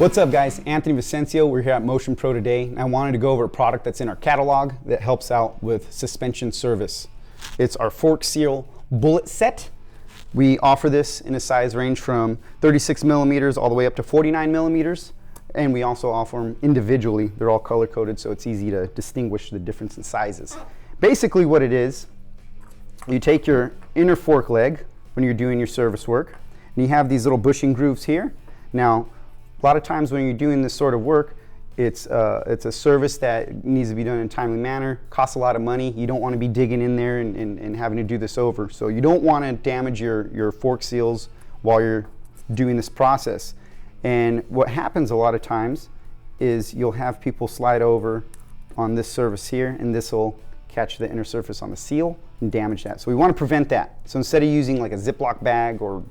What's up guys, Anthony Vicencio. We're here at Motion Pro today, and I wanted to go over a product that's in our catalog that helps out with suspension service. It's our fork seal bullet set. We offer this in a size range from 36 millimeters all the way up to 49 millimeters, and we also offer them individually. They're all color coded, so it's easy to distinguish the difference in sizes. Basically what it is, you take your inner fork leg when you're doing your service work, and you have these little bushing grooves here. Now, a lot of times when you're doing this sort of work, it's a service that needs to be done in a timely manner, costs a lot of money. You don't want to be digging in there and having to do this over. So you don't want to damage your fork seals while you're doing this process. And what happens a lot of times is you'll have people slide over on this surface here, and this will catch the inner surface on the seal and damage that. So we want to prevent that. So instead of using like a Ziploc bag, or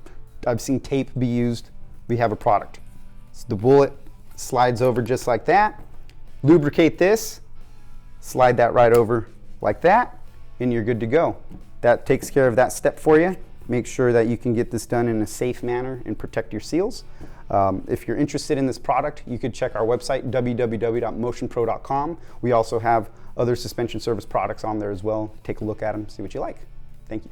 I've seen tape be used, we have a product. So the bullet slides over just like that. Lubricate this, slide that right over like that, and you're good to go. That takes care of that step for you. Make sure that you can get this done in a safe manner and protect your seals. If you're interested in this product, you could check our website, www.motionpro.com. We also have other suspension service products on there as well. Take a look at them, see what you like. Thank you.